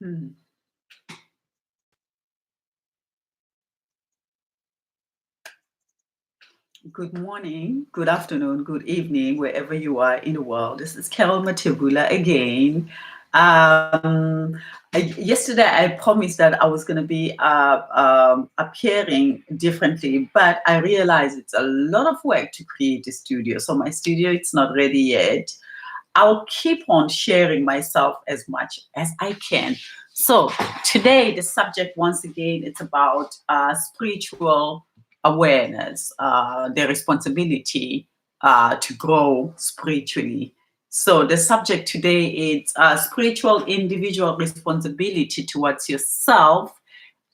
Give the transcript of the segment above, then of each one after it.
Hmm. Good morning, good afternoon, good evening, wherever you are in the world. This is Carol Matibula again. Yesterday, I promised that I was going to be appearing differently, but I realized it's a lot of work to create a studio. So my studio, it's not ready yet. I'll keep on sharing myself as much as I can. So today, the subject, once again, it's about spiritual awareness, the responsibility to grow spiritually. So the subject today is spiritual individual responsibility towards yourself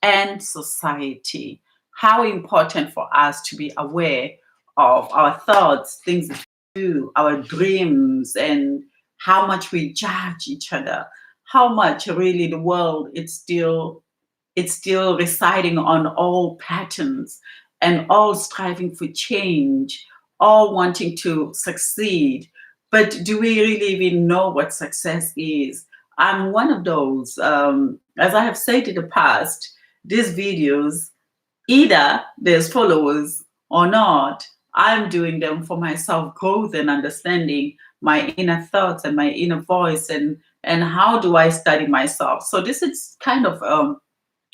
and society. How important for us to be aware of our thoughts, things that we do, our dreams, and how much we judge each other. How much really the world it's still residing on all patterns and all striving for change, all wanting to succeed. But do we really even know what success is? I'm one of those. As I have said in the past, these videos, either there's followers or not, I'm doing them for my self growth and understanding my inner thoughts and my inner voice, and how do I study myself. So this is kind of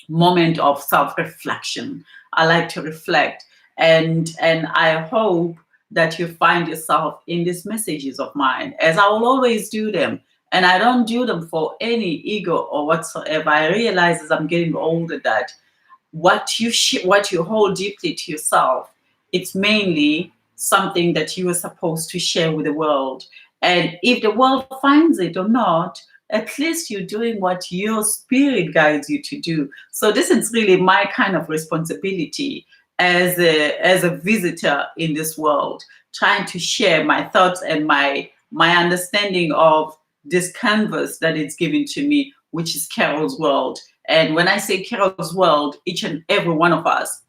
moment of self-reflection. I like to reflect, and I hope that you find yourself in these messages of mine, as I will always do them. And I don't do them for any ego or whatsoever. I realize as I'm getting older that what you hold deeply to yourself, it's mainly something that you are supposed to share with the world. And if the world finds it or not, at least you're doing what your spirit guides you to do. So this is really my kind of responsibility as a visitor in this world, trying to share my thoughts and my understanding of this canvas that it's given to me, which is Carol's world. And when I say Carol's world, each and every one of us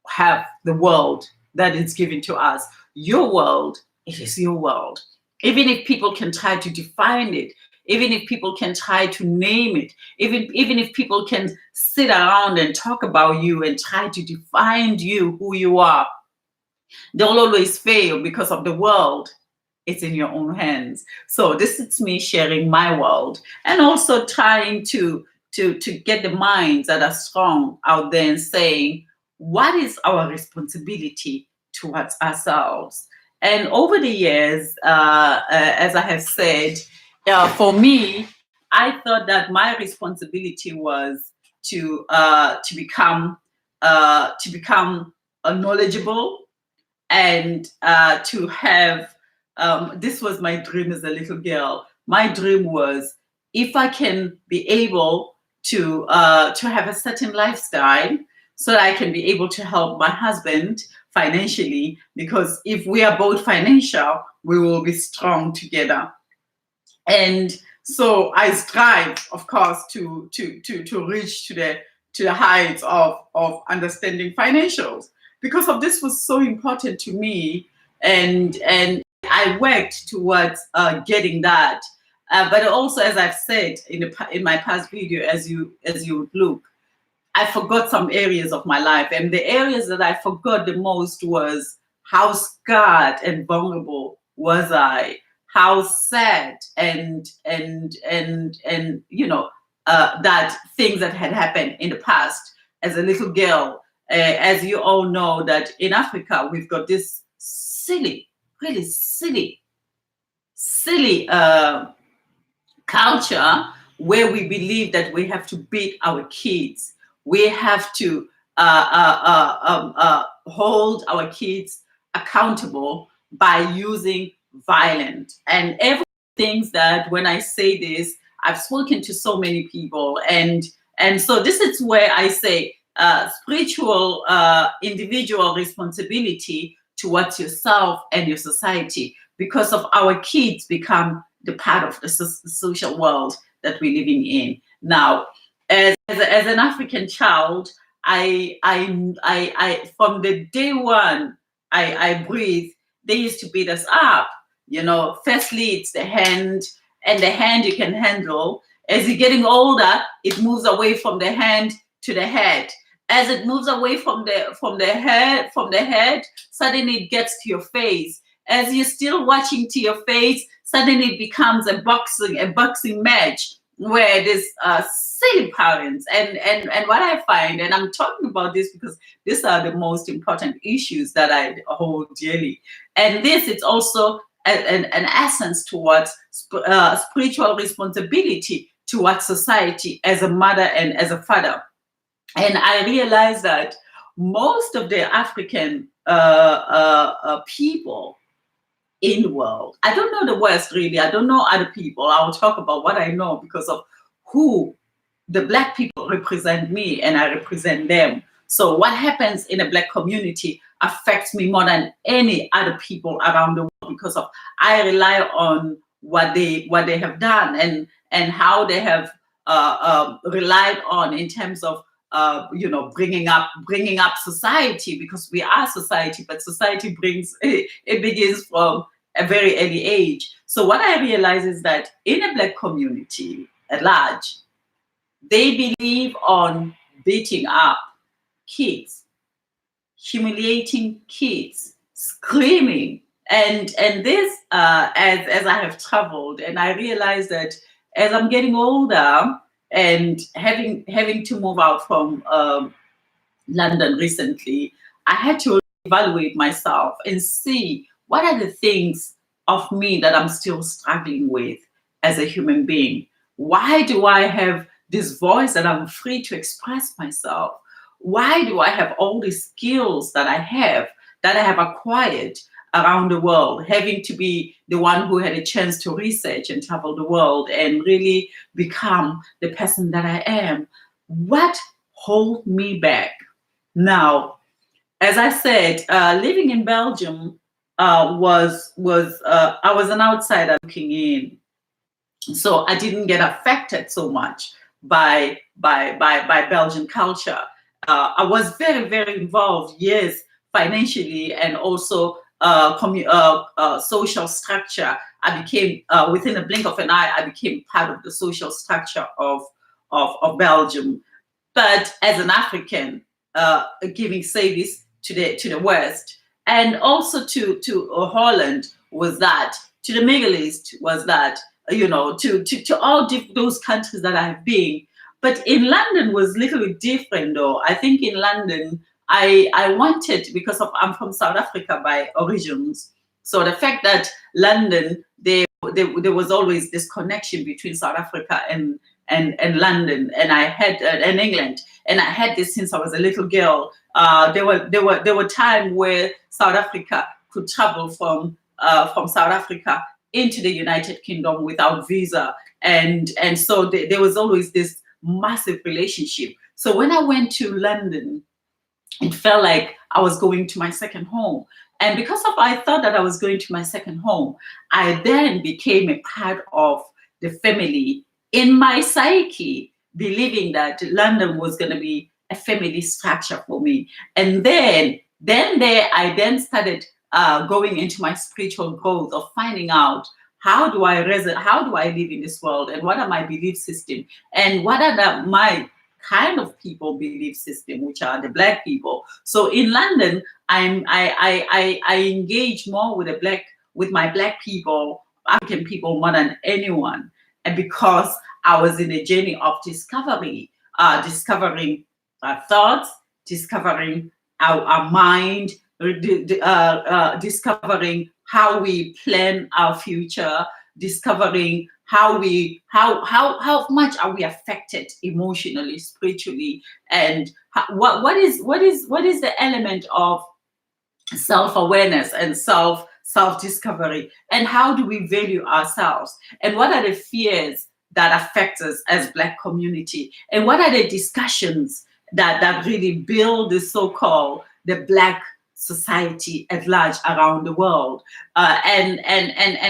have the world that is given to us. Your world, it is your world. Even if people can try to define it, even if people can try to name it, even if people can sit around and talk about you and try to define you, who you are, they'll always fail because of the world. It's in your own hands. So this is me sharing my world and also trying to get the minds that are strong out there and saying, what is our responsibility towards ourselves? And over the years, as I have said, for me, I thought that my responsibility was to become knowledgeable and to have this was my dream as a little girl. My dream was, if I can be able to have a certain lifestyle, so that I can be able to help my husband financially, because if we are both financial, we will be strong together. And so I strive, of course, to reach to the heights of understanding financials. Because of this was so important to me, and I worked towards getting that. But also, as I've said in my past video, as you would look, I forgot some areas of my life, and the areas that I forgot the most was how scarred and vulnerable was I, how sad and that things that had happened in the past as a little girl. As you all know, that in Africa we've got this silly, really silly culture where we believe that we have to beat our kids. We have to hold our kids accountable by using violence and everything. That when I say this, I've spoken to so many people, and so this is where I say spiritual individual responsibility towards yourself and your society, because of our kids become the part of the social world that we're living in now. As an African child, I from the day one I breathe, they used to beat us up. Firstly, it's the hand, and the hand you can handle, As you're getting older, it moves away from the hand to the head. As it moves away from the head, suddenly it gets to your face. As you're still watching to your face, suddenly it becomes a boxing match where there's silly parents. And what I find, and I'm talking about this because these are the most important issues that I hold dearly. And this, it's also an essence towards spiritual responsibility towards society as a mother and as a father. And I realized that most of the African people in the world, I don't know the West really, I don't know other people. I'll talk about what I know because of who the Black people represent me and I represent them. So what happens in a Black community affects me more than any other people around the world because of I rely on what they have done and how they have relied on in terms of bringing up society, because we are society, but society it begins from a very early age. So what I realize is that in a Black community at large, they believe on beating up kids, humiliating kids, screaming, and this as I have traveled, and I realized that as I'm getting older and having to move out from London recently, I had to evaluate myself and see what are the things of me that I'm still struggling with as a human being. Why do I have this voice that I'm free to express myself? Why do I have all these skills that I have acquired around the world, having to be the one who had a chance to research and travel the world and really become the person that I am? What hold me back? Now, as I said, living in Belgium I was an outsider looking in, so I didn't get affected so much by Belgian culture. I was very very involved, yes, financially and also social structure. I became within a blink of an eye. I became part of the social structure of Belgium. But as an African, giving service to the West, and also to Holland was that, to the Middle East was that, to all those countries that I've been. But in London was a little bit different, though. I think in London, I wanted, because I'm from South Africa by origins. So the fact that London, there was always this connection between South Africa and London, and I had and England, and I had this since I was a little girl. There were times where South Africa could travel from South Africa into the United Kingdom without visa, and so there was always this massive relationship. So when I went to London, it felt like I was going to my second home. And because of I thought that I was going to my second home, I then became a part of the family in my psyche, believing that London was going to be a family structure for me. And then there, I then started going into my spiritual growth of finding out how do I live in this world, and what are my belief system, and what are my kind of people belief system, which are the Black people. So in London, I engage more with my Black people, African people, more than anyone, and because I was in a journey of discovery, discovering our thoughts, discovering our mind, discovering how we plan our future, discovering how much are we affected emotionally, spiritually, and what is the element of self-awareness and self-discovery, and how do we value ourselves, and what are the fears that affect us as Black community, and what are the discussions that really build the so-called the Black society at large around the world, and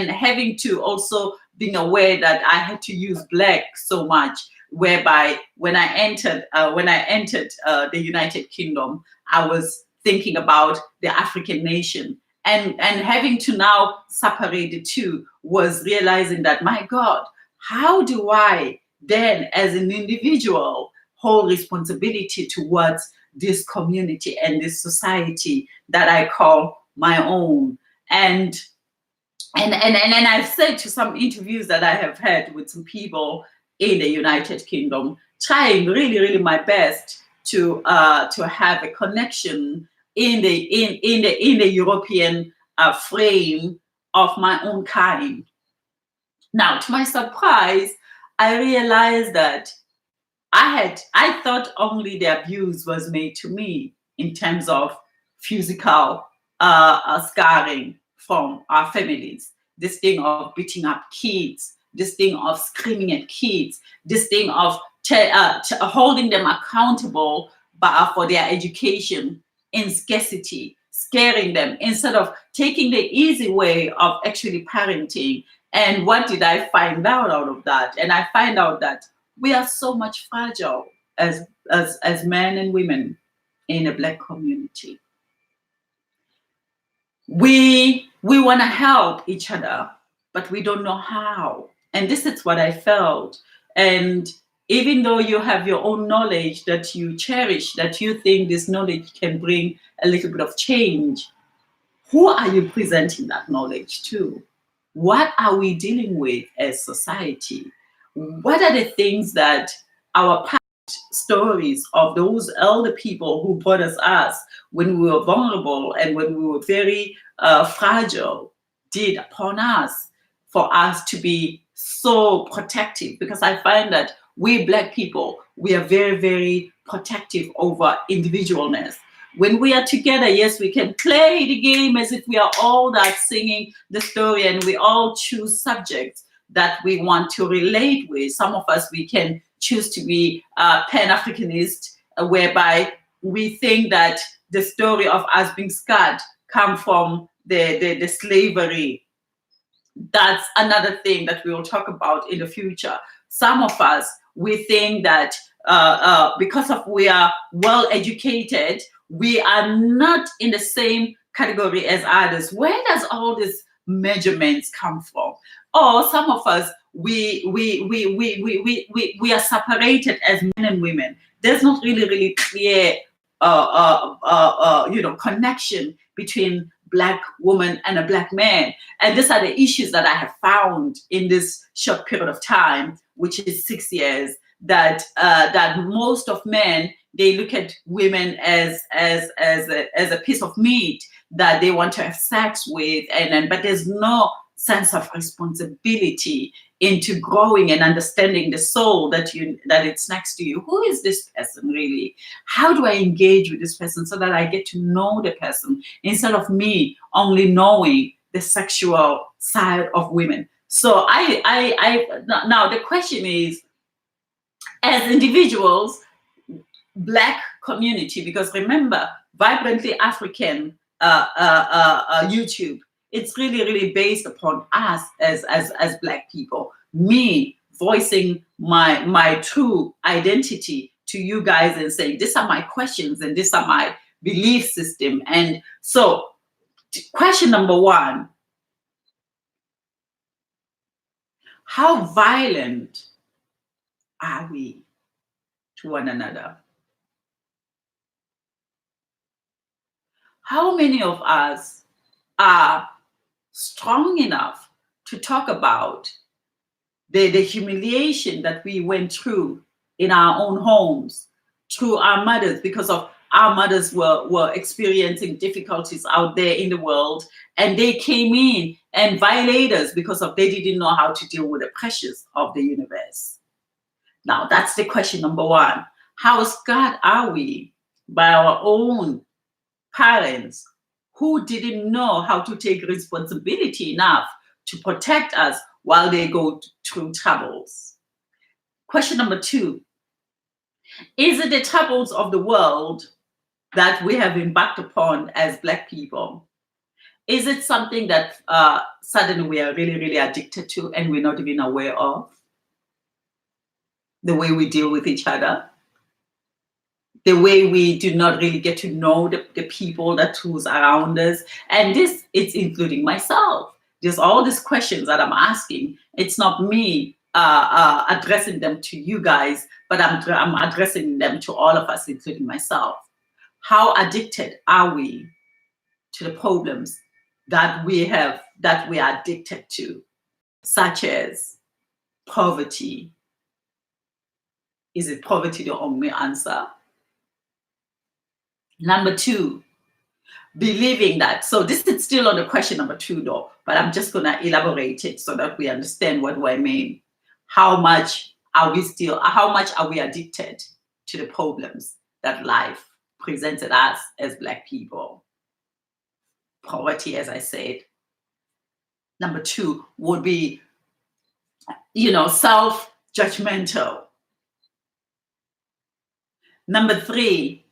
having to also being aware that I had to use Black so much, whereby when I entered the United Kingdom, I was thinking about the African nation, and having to now separate the two was realizing that, my God, how do I then as an individual hold responsibility towards this community and this society that I call my own. And I've said to some interviews that I have had with some people in the United Kingdom, trying really my best to have a connection in the European frame of my own kind. Now, to my surprise, I realized that I thought only the abuse was made to me in terms of physical scarring from our families. This thing of beating up kids, this thing of screaming at kids, this thing of holding them accountable for their education in scarcity, scaring them instead of taking the easy way of actually parenting. And what did I find out of that? And I find out that we are so much fragile as men and women in a Black community. We want to help each other, but we don't know how. And this is what I felt. And even though you have your own knowledge that you cherish, that you think this knowledge can bring a little bit of change, who are you presenting that knowledge to? What are we dealing with as society? What are the things that our past stories of those elder people who brought us when we were vulnerable and when we were very fragile did upon us for us to be so protective? Because I find that we Black people, we are very protective over individualness. When we are together, yes, we can play the game as if we are all that singing the story, and we all choose subjects that we want to relate with. Some of us, we can choose to be Pan-Africanist, whereby we think that the story of us being scarred come from the slavery. That's another thing that we will talk about in the future. Some of us, we think that because of we are well educated, we are not in the same category as others. Where does all these measurements come from? Or some of us, we are separated as men and women. There's not really clear connection between Black woman and a Black man. And these are the issues that I have found in this short period of time, which is 6 years, that most of men, they look at women as a piece of meat that they want to have sex with, but there's no sense of responsibility into growing and understanding the soul that it's next to you. Who is this person really? How do I engage with this person so that I get to know the person instead of me only knowing the sexual side of women? So now the question is, as individuals, Black community, because remember, Vibrantly African YouTube, it's really based upon us as Black people. Me voicing my true identity to you guys and saying, these are my questions and these are my belief system. And so question number one, how violent are we to one another? How many of us are strong enough to talk about the humiliation that we went through in our own homes, through our mothers, because of our mothers were experiencing difficulties out there in the world, and they came in and violated us because of they didn't know how to deal with the pressures of the universe. Now, that's the question number one. How scarred are we by our own parents who didn't know how to take responsibility enough to protect us while they go through troubles? Question number two, is it the troubles of the world that we have embarked upon as Black people? Is it something that suddenly we are really addicted to and we're not even aware of? The way we deal with each other, the way we do not really get to know the people who's around us. And this, it's including myself. There's all these questions that I'm asking. It's not me addressing them to you guys, but I'm addressing them to all of us, including myself. How addicted are we to the problems that we have, that we are addicted to, such as poverty? Is it poverty the only answer? Number two, believing that. So this is still on the question number two, though, but I'm just going to elaborate it so that we understand what do I mean. How much are we addicted to the problems that life presented us as Black people? Poverty, as I said. Number two would be, self-judgmental. Number three,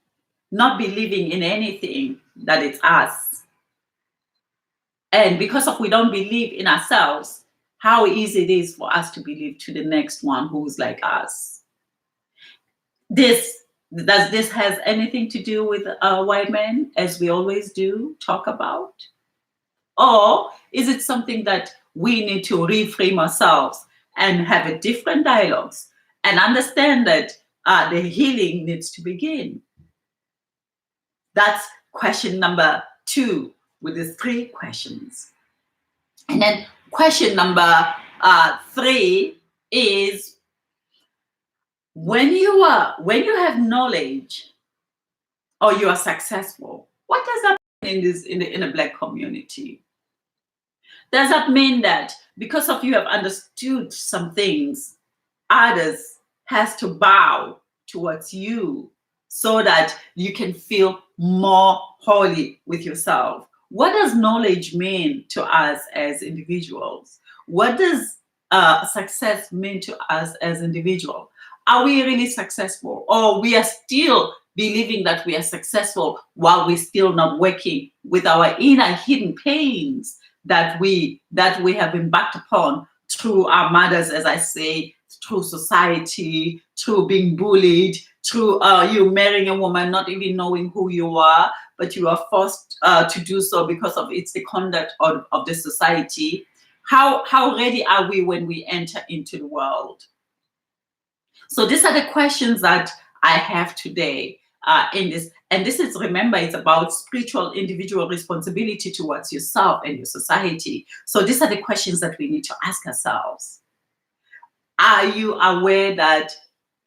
not believing in anything that it's us. And because we don't believe in ourselves, how easy it is for us to believe to the next one who's like us. Does this has anything to do with white men, as we always do talk about? Or is it something that we need to reframe ourselves and have a different dialogues and understand that the healing needs to begin? That's question number two with these three questions. And then question number three is, when you have knowledge or you are successful, what does that mean in the Black community? Does that mean that because of you have understood some things, others has to bow towards you so that you can feel more holy with yourself? What does knowledge mean to us as individuals? What does success mean to us as individuals? Are we really successful, or we are still believing that we are successful while we're still not working with our inner hidden pains that we have embarked upon through our mothers, as I say, through society, through being bullied, through you marrying a woman not even knowing who you are, but you are forced to do so because of it's the conduct of the society. How ready are we when we enter into the world? So these are the questions that I have today in this. And this is, remember, it's about spiritual individual responsibility towards yourself and your society. So these are the questions that we need to ask ourselves. Are you aware that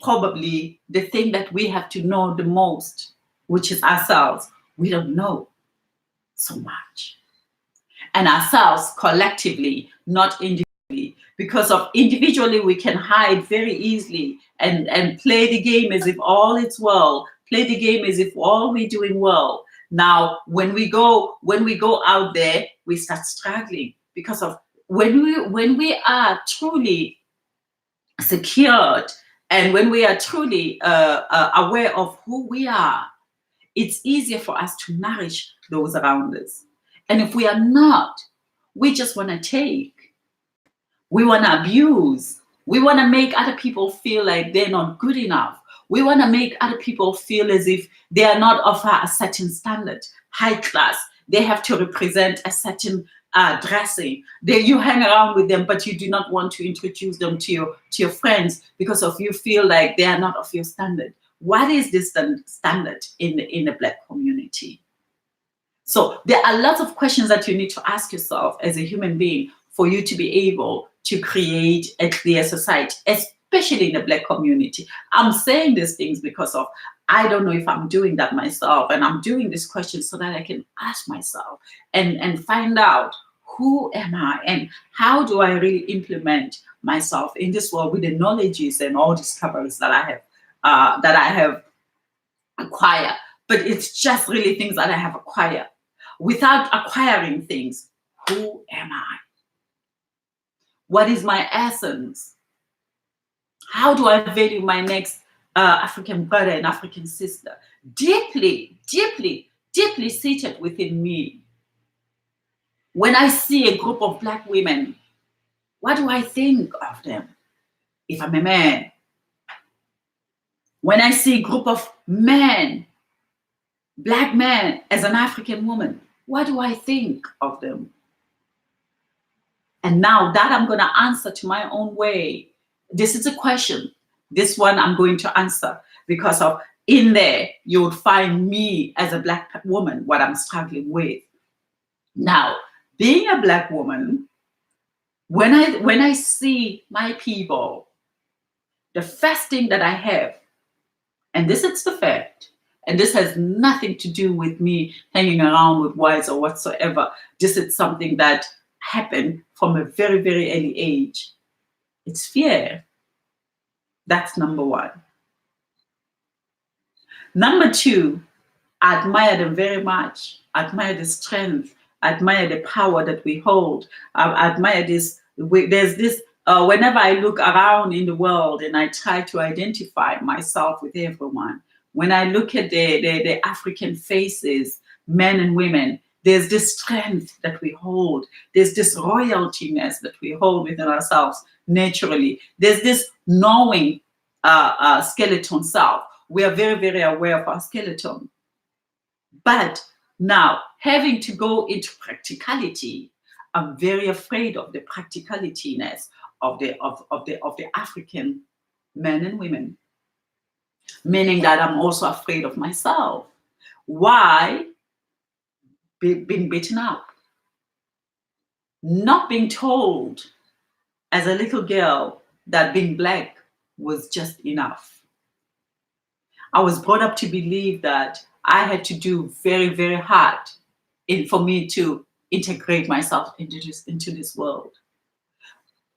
probably the thing that we have to know the most, which is ourselves, we don't know so much? And ourselves collectively, not individually, because of individually we can hide very easily and play the game as if all is well, play the game as if all we're doing well. Now, when we go out there, we start struggling because of when we are truly secured and when we are truly aware of who we are, it's easier for us to nourish those around us. And if we are not, we just want to take. We want to abuse. We want to make other people feel like they're not good enough. We want to make other people feel as if they are not of a certain standard, high class. They have to represent a certain dressing. You hang around with them, but you do not want to introduce them to your friends because of you feel like they are not of your standard. What is this standard in the Black community? So there are lots of questions that you need to ask yourself as a human being for you to be able to create a clear society, especially in the Black community. I'm saying these things because of I don't know if I'm doing that myself, and I'm doing this question so that I can ask myself and find out who am I and how do I really implement myself in this world with the knowledges and all discoveries that I have acquired. But it's just really things that I have acquired. Without acquiring things, who am I? What is my essence? How do I value my next African brother and African sister? Deeply, deeply, deeply seated within me. When I see a group of Black women, what do I think of them if I'm a man? When I see a group of men, Black men, as an African woman, what do I think of them? And now that I'm going to answer to my own way, This is a question. This one I'm going to answer because of in there you would find me as a Black woman, what I'm struggling with. Now, being a Black woman, when I see my people, the first thing that I have, and this is the fact, and this has nothing to do with me hanging around with whites or whatsoever. This is something that happened from a very, very early age. It's fear. That's number one. Number two, I admire them very much. I admire the strength. I admire the power that we hold. I admire this. There's this, whenever I look around in the world and I try to identify myself with everyone, when I look at the African faces, men and women, there's this strength that we hold. There's this royaltiness that we hold within ourselves naturally. There's this knowing skeleton self. We are very, very aware of our skeleton. But now, having to go into practicality, I'm very afraid of the practicalityness of the African men and women, meaning that I'm also afraid of myself. Why? Being beaten up, not being told as a little girl that being Black was just enough. I was brought up to believe that I had to do very, very hard for me to integrate myself into this world.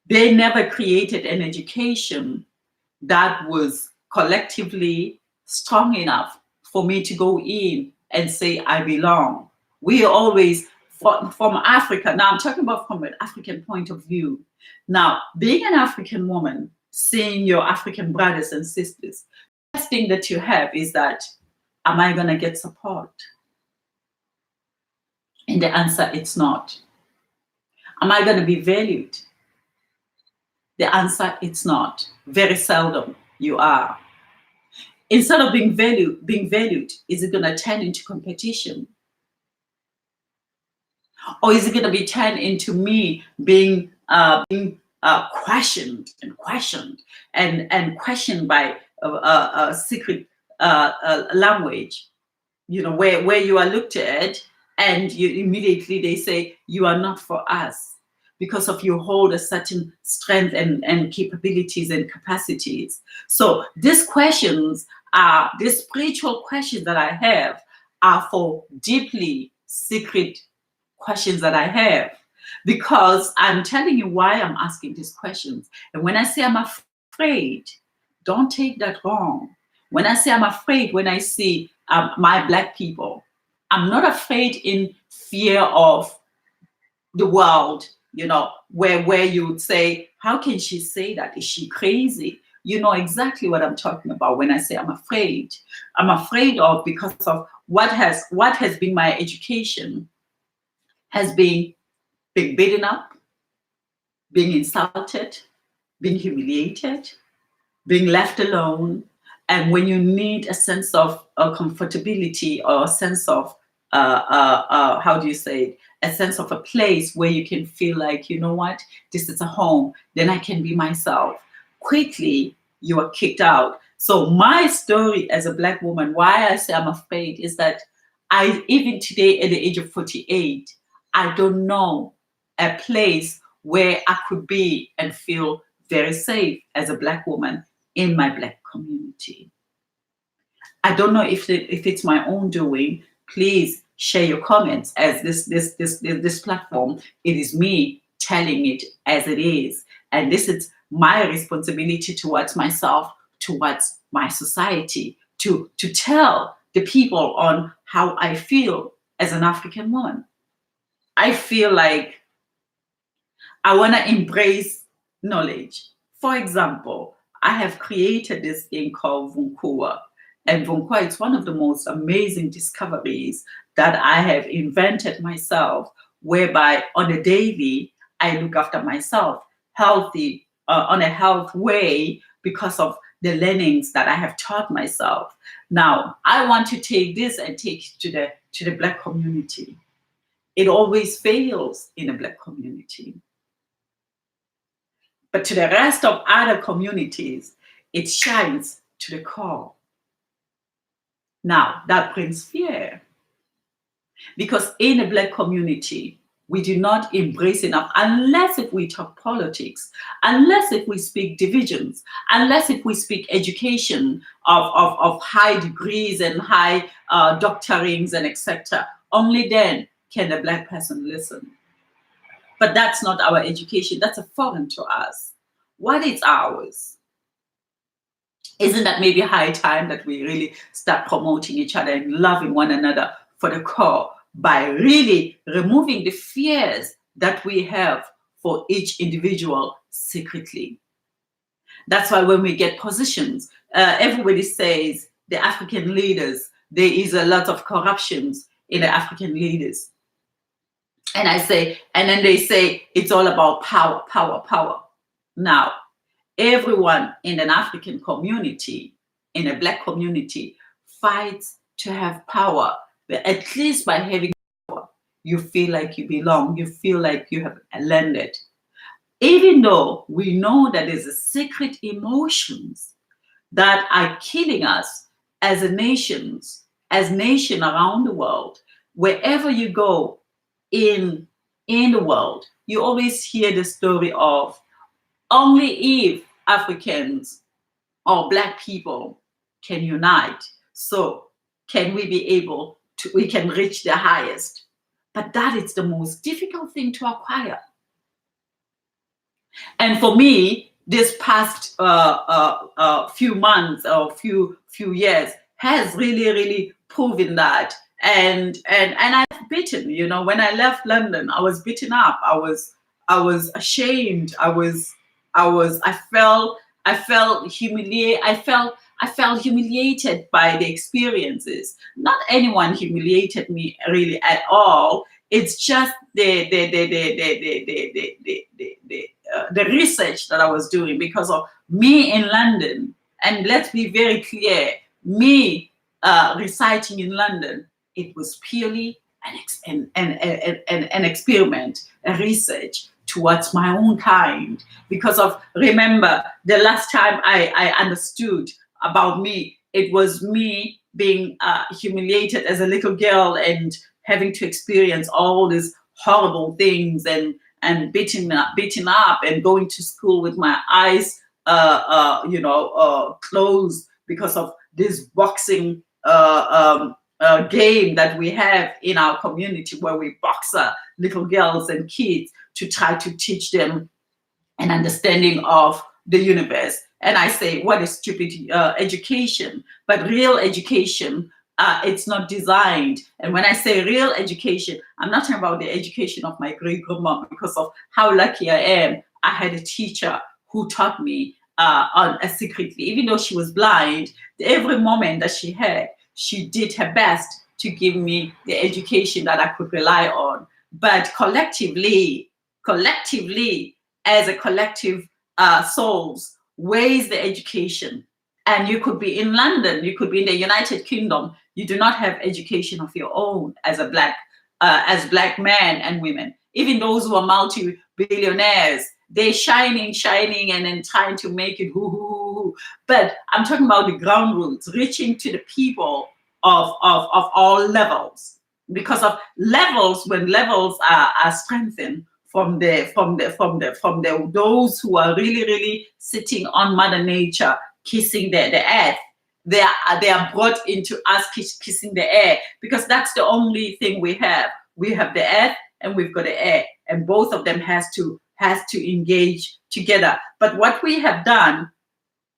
They never created an education that was collectively strong enough for me to go in and say, I belong. We always, from Africa, now I'm talking about from an African point of view. Now, being an African woman, seeing your African brothers and sisters, the first thing that you have is that, am I going to get support? And the answer, it's not. Am I going to be valued? The answer, it's not. Very seldom you are. Instead of being valued, is it going to turn into competition? Or is it going to be turned into me being questioned and questioned and questioned by a secret language, where you are looked at and you immediately they say you are not for us because of you hold a certain strength and capabilities and capacities. So these questions these spiritual questions that I have are for deeply secret questions that I have, because I'm telling you why I'm asking these questions. And when I say I'm afraid, don't take that wrong. When I say I'm afraid, when I see my Black people, I'm not afraid in fear of the world, where you would say, how can she say that? Is she crazy? You know exactly what I'm talking about when I say I'm afraid. I'm afraid of because of what has been my education, has been being beaten up, being insulted, being humiliated, being left alone. And when you need a sense of comfortability or a sense of, how do you say it? A sense of a place where you can feel like, you know what, this is a home, then I can be myself. Quickly, you are kicked out. So my story as a Black woman, why I say I'm afraid is that even today at the age of 48, I don't know a place where I could be and feel very safe as a Black woman in my Black community. I don't know if it's my own doing. Please share your comments, as this platform, it is me telling it as it is, and this is my responsibility towards myself, towards my society, to tell the people on how I feel as an African woman. I feel like I want to embrace knowledge. For example, I have created this thing called Vunkua. And Vunkua is one of the most amazing discoveries that I have invented myself, whereby on a daily, I look after myself healthy, on a health way, because of the learnings that I have taught myself. Now, I want to take this and take it to the Black community. It always fails in a Black community. But to the rest of other communities, it shines to the core. Now, that brings fear. Because in a Black community, we do not embrace enough, unless if we talk politics, unless if we speak divisions, unless if we speak education of high degrees and high doctorings and etc. Only then can a Black person listen. But that's not our education. That's a foreign to us. What is ours? Isn't that maybe high time that we really start promoting each other and loving one another for the core by really removing the fears that we have for each individual secretly? That's why when we get positions, everybody says the African leaders, there is a lot of corruptions in the African leaders. And I say, and then they say it's all about power, power, power. Now, everyone in an African community, in a Black community, fights to have power. But at least by having power, you feel like you belong, you feel like you have landed. Even though we know that there's a secret emotions that are killing us as a nation around the world. Wherever you go in the world, you always hear the story of only if Africans or Black people can unite, so can we be able to, we can reach the highest. But that is the most difficult thing to acquire. And for me, this past few months or few years has really proven that. And I've bitten. You know, when I left London, I was beaten up. I was ashamed. I felt humiliated. I felt humiliated by the experiences. Not anyone humiliated me really at all. It's just the research that I was doing because of me in London. And let's be very clear, me reciting in London, it was purely an experiment, a research towards my own kind. Because of, remember, the last time I understood about me, it was me being humiliated as a little girl and having to experience all these horrible things and beaten up and going to school with my eyes closed because of this boxing game that we have in our community, where we box little girls and kids to try to teach them an understanding of the universe. And I say, what is stupid education? But real education, it's not designed. And when I say real education, I'm not talking about the education of my great grandma, because of how lucky I am. I had a teacher who taught me secretly, even though she was blind. Every moment that she had, she did her best to give me the education that I could rely on. But collectively, as a collective souls, where is the education? And you could be in London, you could be in the United Kingdom. You do not have education of your own as a black men and women. Even those who are multi-billionaires, they're shining, and then trying to make it hoo. But I'm talking about the ground roots, reaching to the people of all levels. Because of levels, when levels are strengthened from those who are really sitting on Mother Nature, kissing the earth, they are brought into us kissing the air, because that's the only thing we have. We have the earth and we've got the air, and both of them has to engage together. But what we have done,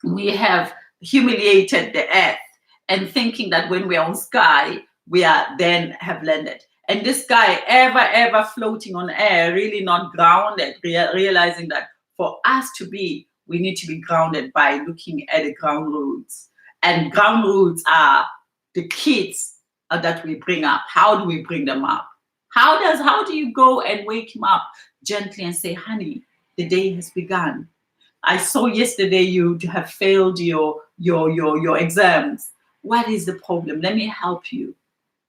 we have humiliated the earth and thinking that when we're on sky, we are then have landed. And this guy ever floating on air, really not grounded, realizing that for us to be, we need to be grounded by looking at the ground roots. And ground roots are the kids that we bring up. How do we bring them up? How do you go and wake him up gently and say, honey, the day has begun. I saw yesterday you have failed your exams. What is the problem? Let me help you.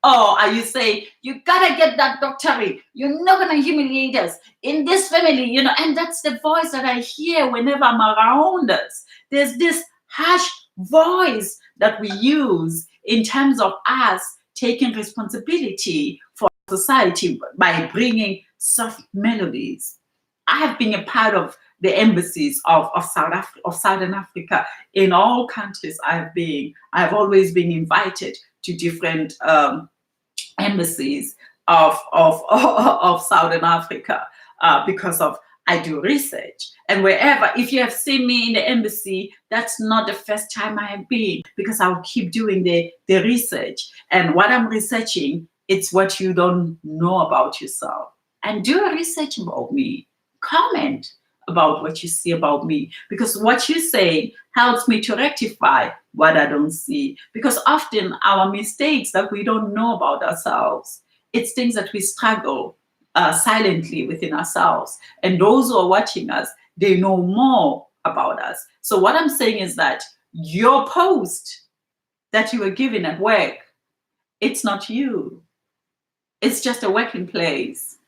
Or are you saying, you gotta get that doctorate? You're not gonna humiliate us in this family, And that's the voice that I hear whenever I'm around us. There's this harsh voice that we use in terms of us taking responsibility for society by bringing soft melodies. I have been a part of the embassies of Southern Africa in all countries I've been. I've always been invited to different embassies of Southern Africa because of I do research. And wherever, if you have seen me in the embassy, that's not the first time I have been, because I'll keep doing the research. And what I'm researching, it's what you don't know about yourself. And do a research about me. Comment about what you see about me, because what you say helps me to rectify what I don't see. Because often our mistakes that we don't know about ourselves, it's things that we struggle silently within ourselves. And those who are watching us, they know more about us. So what I'm saying is that your post that you were given at work, it's not you. It's just a working place.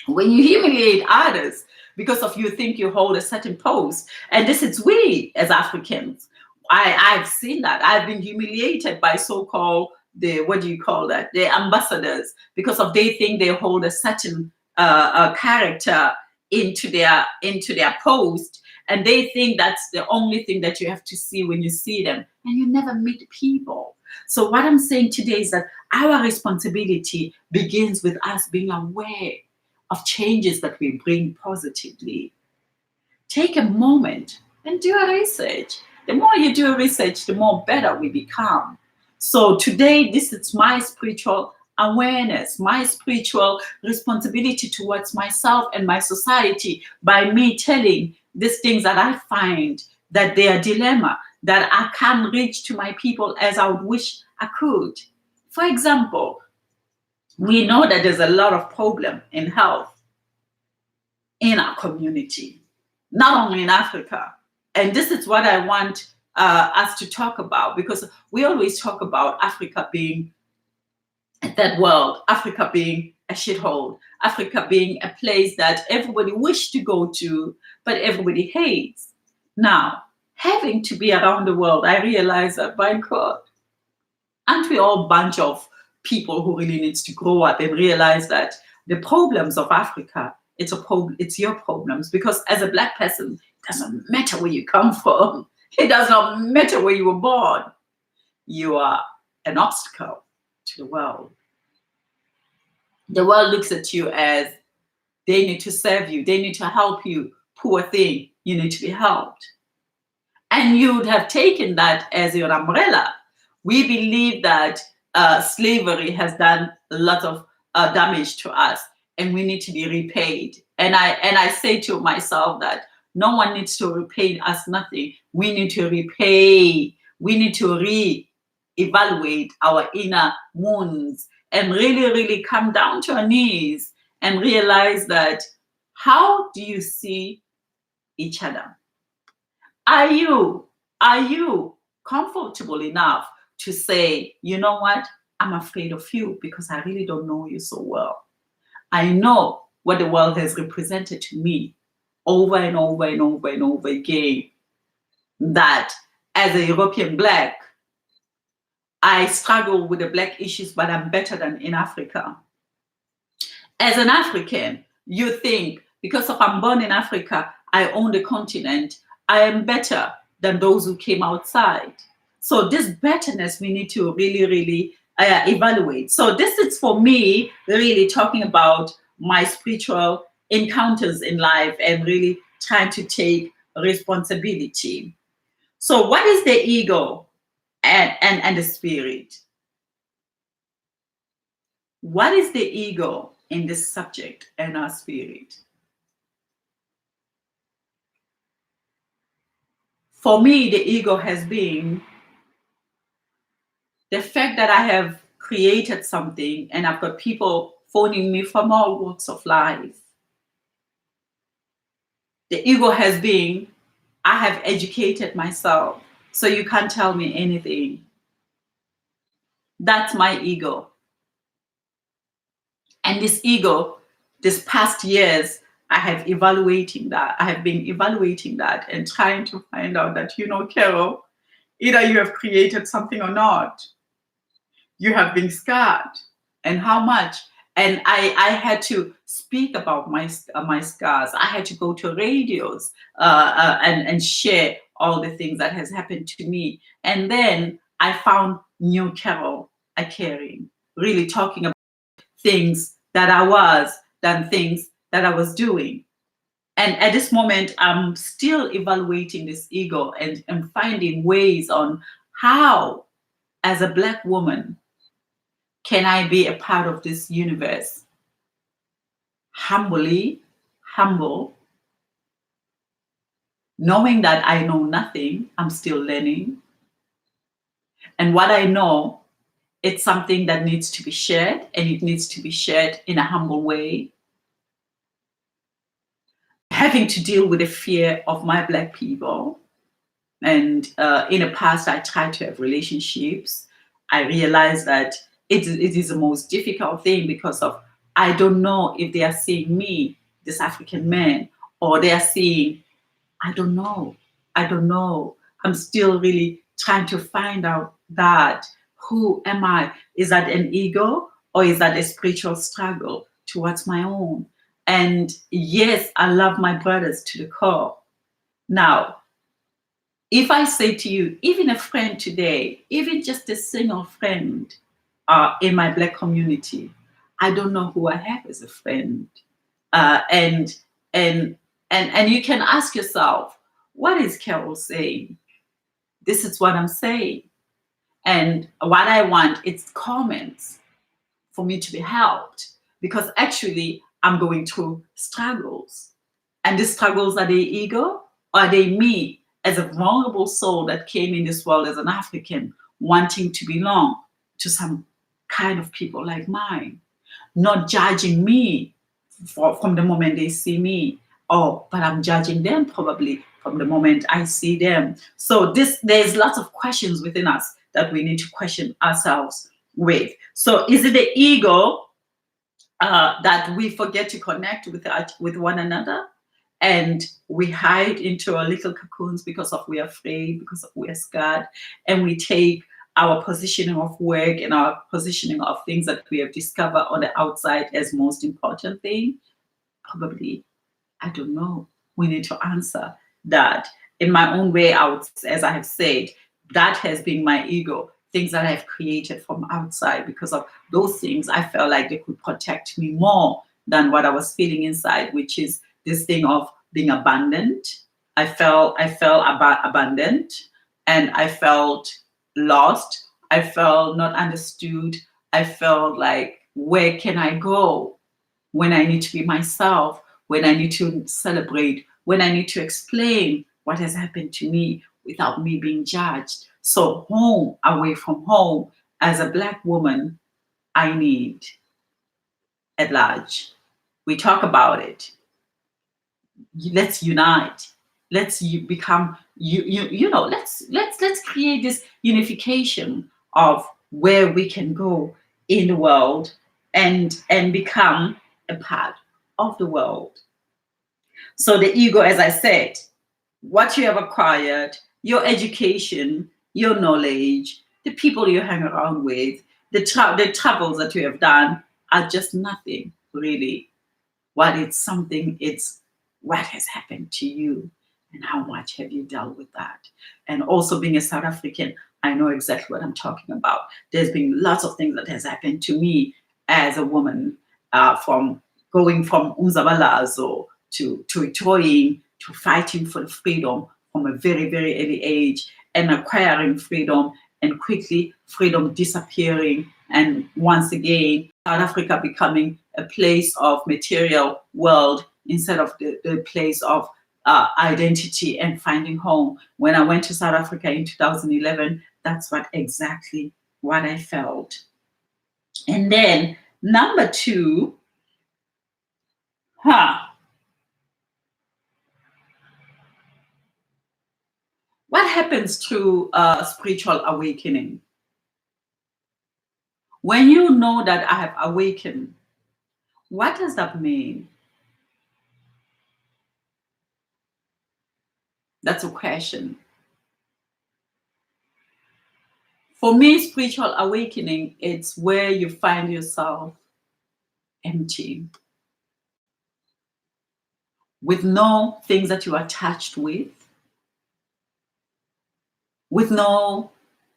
When you humiliate others because of you think you hold a certain post, and this is we as Africans. I've seen that. I've been humiliated by so-called what do you call that? The ambassadors, because of they think they hold a certain character into their post, and they think that's the only thing that you have to see when you see them, and you never meet people. So what I'm saying today is that our responsibility begins with us being aware of changes that we bring positively. Take a moment and do a research. The more you do a research, the more better we become. So today, this is my spiritual awareness, my spiritual responsibility towards myself and my society, by me telling these things that I find that they are dilemma, that I can't reach to my people as I would wish I could. For example, we know that there's a lot of problem in health in our community, not only in Africa. And this is what I want us to talk about, because we always talk about Africa being a third world, Africa being a shithole, Africa being a place that everybody wishes to go to, but everybody hates. Now, having to be around the world, I realize that, by God, aren't we all a bunch of people who really needs to grow up and realize that the problems of Africa, it's your problems. Because as a Black person, it doesn't matter where you come from. It does not matter where you were born. You are an obstacle to the world. The world looks at you as they need to serve you. They need to help you. Poor thing, you need to be helped. And you would have taken that as your umbrella. We believe that slavery has done a lot of damage to us, and we need to be repaid. And I say to myself that no one needs to repay us nothing. We need to repay. We need to re-evaluate our inner wounds and really, really come down to our knees and realize that, how do you see each other? Are you comfortable enough to say, you know what, I'm afraid of you because I really don't know you so well. I know what the world has represented to me over and over and over and over again, that as a European Black, I struggle with the Black issues, but I'm better than in Africa. As an African, you think because of I'm born in Africa, I own the continent, I am better than those who came outside. So this betterness we need to really, really evaluate. So this is for me really talking about my spiritual encounters in life and really trying to take responsibility. So what is the ego and the spirit? What is the ego in this subject and our spirit? For me, the ego has been the fact that I have created something and I've got people phoning me from all walks of life. The ego has been, I have educated myself, so you can't tell me anything. That's my ego. And this ego, this past years, I have evaluating that. I have been evaluating that and trying to find out that, Carol, either you have created something or not. You have been scarred, and how much. And I had to speak about my scars. I had to go to radios and share all the things that has happened to me. And then I found new Carol caring, really talking about things that I was than things that I was doing. And at this moment, I'm still evaluating this ego and finding ways on how, as a Black woman, can I be a part of this universe humbly, humble, knowing that I know nothing, I'm still learning. And what I know, it's something that needs to be shared, and it needs to be shared in a humble way. Having to deal with the fear of my Black people. And in the past, I tried to have relationships. I realized that it is the most difficult thing because of I don't know if they are seeing me, this African man, or they are seeing, I don't know. I don't know. I'm still really trying to find out that who am I? Is that an ego or is that a spiritual struggle towards my own? And yes, I love my brothers to the core. Now, if I say to you, even a friend today, even just a single friend in my Black community, I don't know who I have as a friend. Uh, and and and you can ask yourself, what is Carol saying? This is what I'm saying. And what I want is comments for me to be helped because actually I'm going through struggles. And the struggles, are they ego? Or are they me as a vulnerable soul that came in this world as an African wanting to belong to some kind of people like mine, not judging me from the moment they see me. Oh, but I'm judging them probably from the moment I see them. So there's lots of questions within us that we need to question ourselves with. So is it the ego that we forget to connect with one another, and we hide into our little cocoons because of we're afraid, because of we're scared, and we take our positioning of work and our positioning of things that we have discovered on the outside as most important thing? Probably, I don't know. We need to answer that in my own way. Out, as I have said, that has been my ego, things that I've created from outside because of those things. I felt like they could protect me more than what I was feeling inside, which is this thing of being abandoned. I felt abandoned, and I felt lost. I felt not understood. I felt like, where can I go when I need to be myself, when I need to celebrate, when I need to explain what has happened to me without me being judged? So, home, away from home, as a Black woman, I need at large. We talk about it. Let's unite. Let's become let's create this unification of where we can go in the world and become a part of the world. So the ego, as I said, what you have acquired, your education, your knowledge, the people you hang around with, the travels that you have done are just nothing really. What it's something, it's what has happened to you and how much have you dealt with that. And also being a South African, I know exactly what I'm talking about. There's been lots of things that has happened to me as a woman, from going from umzabalazo to itoying to fighting for the freedom from a very, very early age and acquiring freedom and quickly freedom disappearing. And once again, South Africa becoming a place of material world instead of the place of identity and finding home. When I went to South Africa in 2011, that's exactly what I felt. And then number two, huh, what happens through spiritual awakening? When you know that I have awakened, what does that mean? That's a question. For me, spiritual awakening, it's where you find yourself empty, with no things that you are attached with no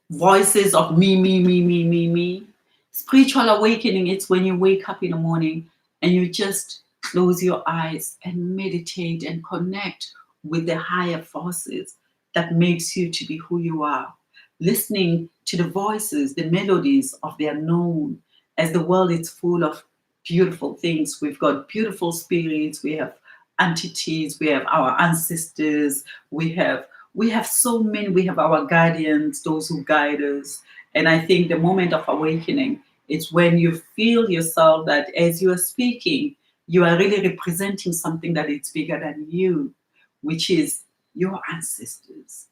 voices of me. Spiritual awakening, it's when you wake up in the morning and you just close your eyes and meditate and connect with the higher forces that makes you to be who you are. Listening to the voices, the melodies of the unknown, as the world is full of beautiful things. We've got beautiful spirits, we have entities, we have our ancestors, we have so many, we have our guardians, those who guide us. And I think the moment of awakening is when you feel yourself that as you are speaking, you are really representing something that is bigger than you, which is your ancestors.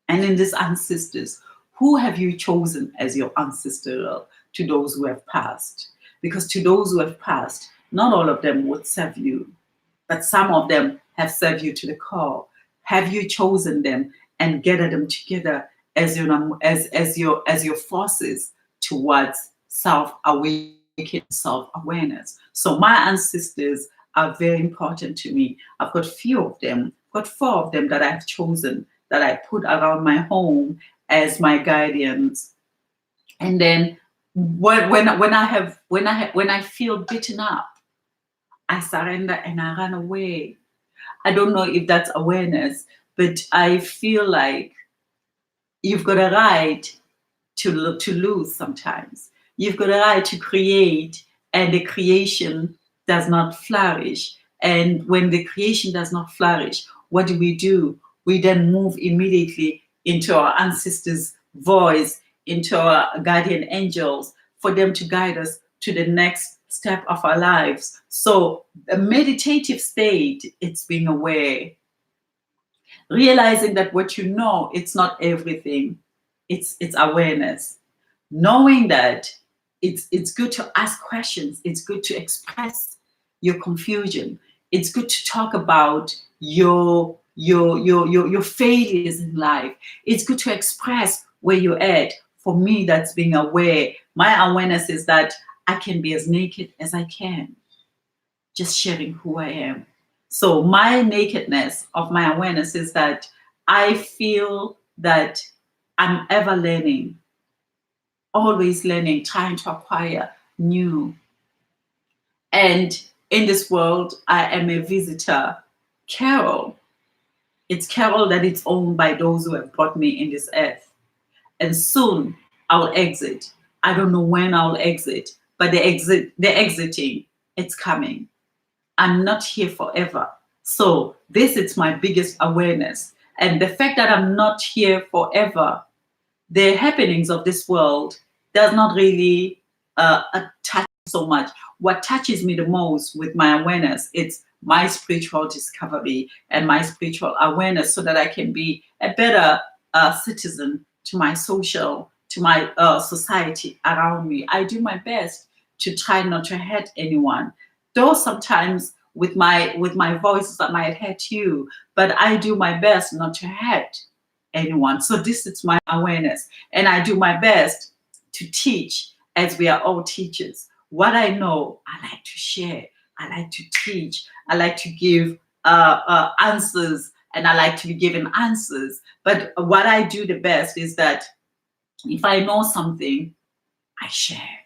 And in these ancestors, who have you chosen as your ancestral to those who have passed? Because to those who have passed, not all of them would serve you, but some of them have served you to the core. Have you chosen them and gathered them together as your forces towards self-awareness? So my ancestors are very important to me. I've got few of them, got four of them that I've chosen, that I put around my home as my guardians. And then when I feel beaten up, I surrender and I run away. I don't know if that's awareness, but I feel like you've got a right to lose sometimes. You've got a right to create, and the creation does not flourish. And when the creation does not flourish, what do? We then move immediately into our ancestors' voice, into our guardian angels, for them to guide us to the next step of our lives. So a meditative state, it's being aware, realizing that what you know, it's not everything. It's awareness. Knowing that it's good to ask questions, it's good to express your confusion, it's good to talk about your failures in life. It's good to express where you're at. For me, that's being aware. My awareness is that I can be as naked as I can, just sharing who I am. So my nakedness of my awareness is that I feel that I'm ever learning, always learning, trying to acquire new. And in this world, I am a visitor. Carol, it's Carol that is owned by those who have brought me in this earth. And soon I'll exit. I don't know when I'll exit, but the exiting, it's coming. I'm not here forever. So this is my biggest awareness. And the fact that I'm not here forever, the happenings of this world does not really touch so much. What touches me the most with my awareness, it's my spiritual discovery and my spiritual awareness, so that I can be a better citizen to my to my society around me. I do my best to try not to hurt anyone, though sometimes with my voices I might hurt you, but I do my best not to hurt anyone. So this is my awareness, and I do my best to teach, as we are all teachers. What I know, I like to share. I like to teach. I like to give answers, and I like to be given answers. But what I do the best is that if I know something, I share.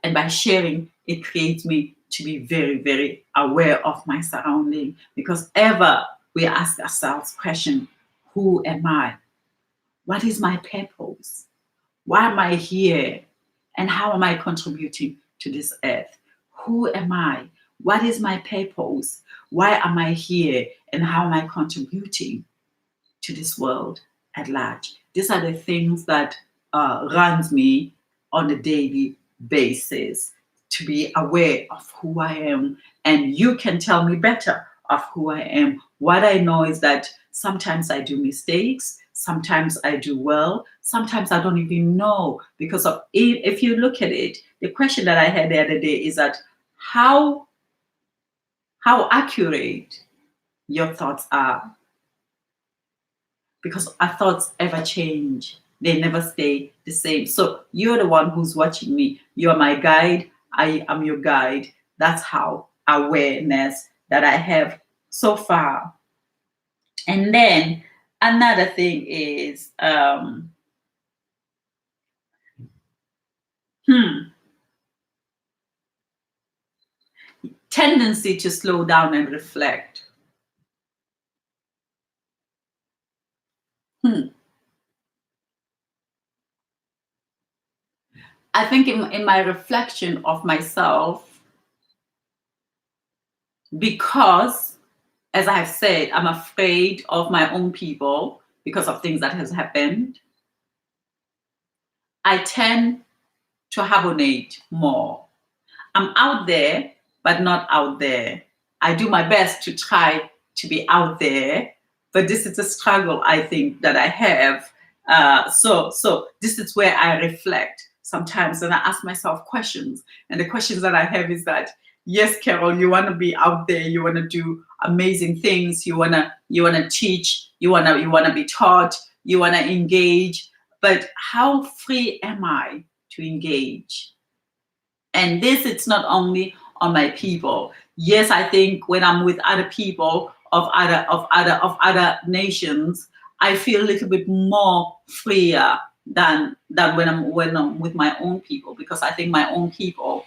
And by sharing, it creates me to be very, very aware of my surrounding. Because ever we ask ourselves question, who am I? What is my purpose? Why am I here? And how am I contributing to this earth? Who am I? What is my purpose? Why am I here? And how am I contributing to this world at large? These are the things that runs me on a daily basis, to be aware of who I am. And you can tell me better of who I am. What I know is that sometimes I do mistakes, Sometimes I do well. Sometimes I don't even know because of if you look at it, the question that I had the other day is that how how accurate your thoughts are, because our thoughts ever change. They never stay the same. So you're the one who's watching me. You're my guide. I am your guide. That's how awareness that I have so far. And then another thing is hmm, tendency to slow down and reflect. Hmm. I think in my reflection of myself, because as I've said, I'm afraid of my own people because of things that has happened. I tend to hibernate more. I'm out there, but not out there. I do my best to try to be out there, but this is a struggle I think that I have. So this is where I reflect sometimes, and I ask myself questions. And the questions that I have is that, yes, Carol, you want to be out there, you want to do amazing things, you wanna teach, you wanna be taught, you wanna engage, but how free am I to engage? And this, it's not only on my people. Yes, I think when I'm with other people of other nations, I feel a little bit more freer than when I'm with my own people, because I think my own people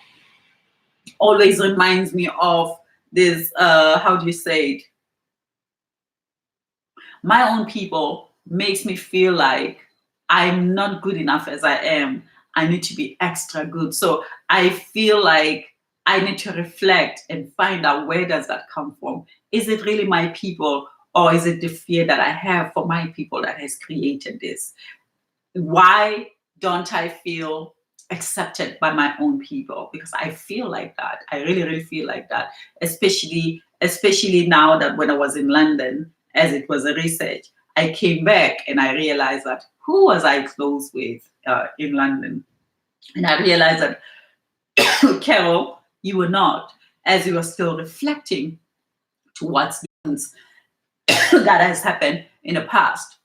always reminds me of this, how do you say it, my own people makes me feel like I'm not good enough as I am. I need to be extra good. So I feel like I need to reflect and find out, where does that come from? Is it really my people, or is it the fear that I have for my people that has created this? Why don't I feel accepted by my own people? Because I feel like that. I really, really feel like that. Especially now that when I was in London, as it was a research, I came back and I realized that who was I close with in London? And I realized that Carol, you were not, as you were still reflecting towards things that has happened in the past.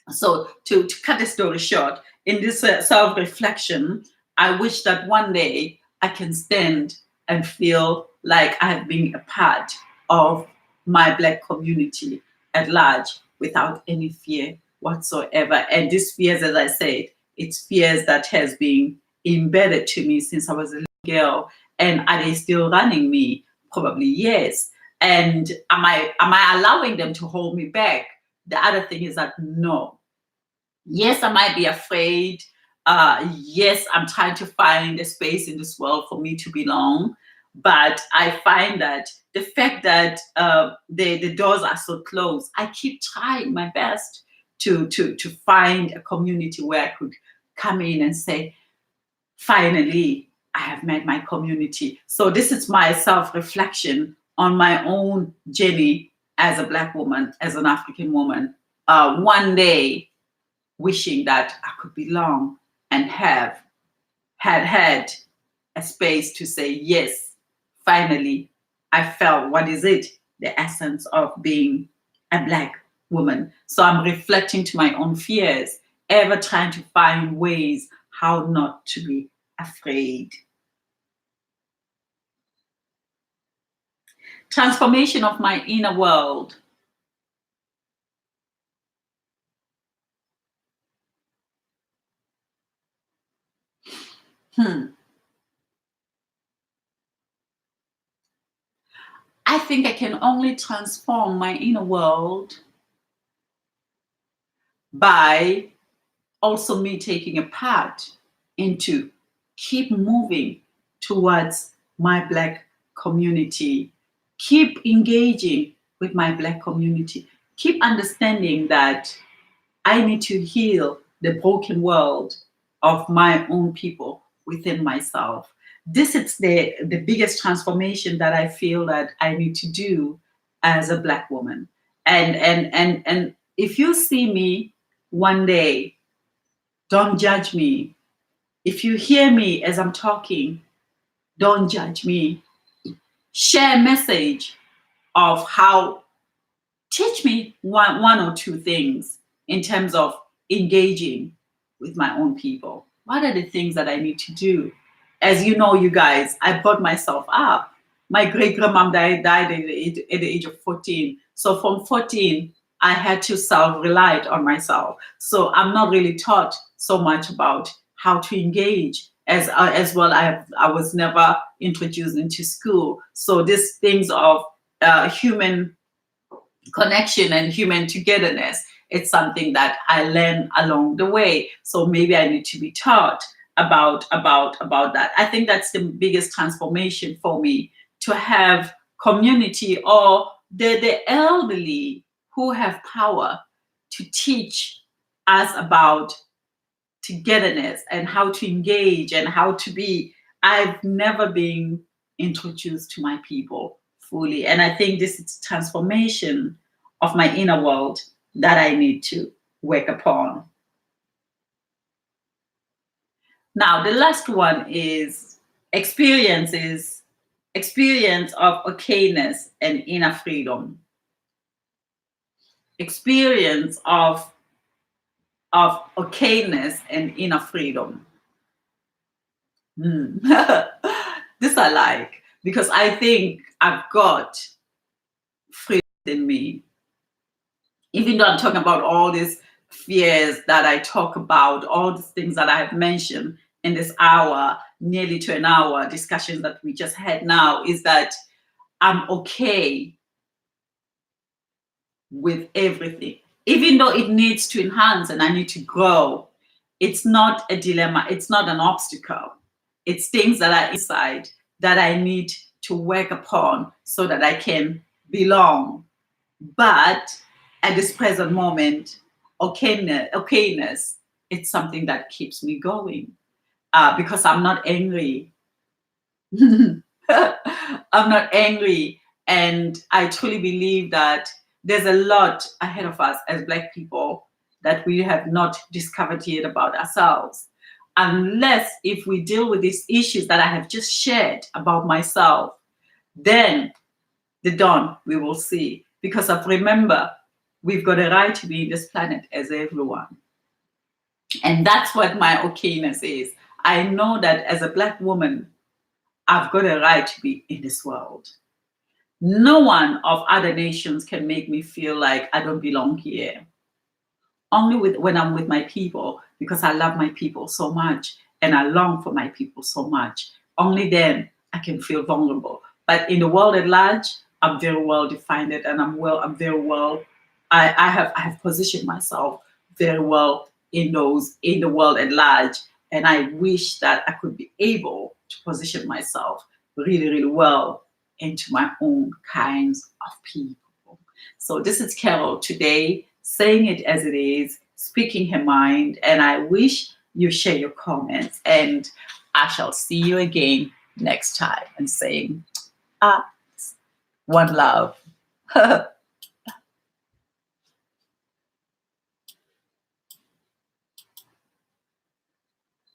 So to cut the story short, in this self-reflection, I wish that one day I can stand and feel like I have been a part of my Black community at large without any fear whatsoever. And these fears, as I said, it's fears that has been embedded to me since I was a little girl. And are they still running me? Probably yes. And am I allowing them to hold me back? The other thing is that no. Yes, I might be afraid. Yes, I'm trying to find a space in this world for me to belong. But I find that the fact that the doors are so closed, I keep trying my best to find a community where I could come in and say, finally, I have met my community. So this is my self-reflection on my own journey as a Black woman, as an African woman. One day, wishing that I could belong and had a space to say, yes, finally, I felt what is it, the essence of being a Black woman. So I'm reflecting to my own fears, ever trying to find ways how not to be afraid. Transformation of my inner world. Hmm. I think I can only transform my inner world by also me taking a part into keep moving towards my Black community, keep engaging with my Black community, keep understanding that I need to heal the broken world of my own people within myself. This is the biggest transformation that I feel that I need to do as a Black woman. And if you see me one day. Don't judge me. If you hear me as I'm talking, don't judge me. Share a message of how, teach me one or two things in terms of engaging with my own people. What are the things that I need to do? As you know, you guys, I brought myself up. My great grandmom died at the age of 14. So from 14, I had to self-rely on myself. So I'm not really taught so much about how to engage as well. I was never introduced into school. So these things of human connection and human togetherness, it's something that I learned along the way. So maybe I need to be taught about that. I think that's the biggest transformation for me, to have community or the elderly who have power to teach us about togetherness and how to engage and how to be. I've never been introduced to my people fully. And I think this is transformation of my inner world that I need to work upon. Now, the last one is experience of okayness and inner freedom. Experience of okayness and inner freedom. This I like, because I think I've got freedom in me. Even though I'm talking about all these fears that I talk about, all the things that I have mentioned in this hour, nearly to an hour discussion that we just had now, is that I'm okay with everything. Even though it needs to enhance and I need to grow, it's not a dilemma, it's not an obstacle. It's things that are inside that I need to work upon so that I can belong. But at this present moment, okayness, it's something that keeps me going, because I'm not angry. I'm not angry. And I truly believe that there's a lot ahead of us as Black people that we have not discovered yet about ourselves. Unless if we deal with these issues that I have just shared about myself, then the dawn we will see. Because of, remember, we've got a right to be in this planet as everyone. And that's what my okayness is. I know that as a Black woman, I've got a right to be in this world. No one of other nations can make me feel like I don't belong here. Only when I'm with my people, because I love my people so much and I long for my people so much. Only then I can feel vulnerable. But in the world at large, I'm very well defined, and I'm very well. I have positioned myself very well in the world at large, and I wish that I could be able to position myself really, really well into my own kinds of people. So this is Carol today, saying it as it is, speaking her mind, and I wish you share your comments, and I shall see you again next time, and saying, one love.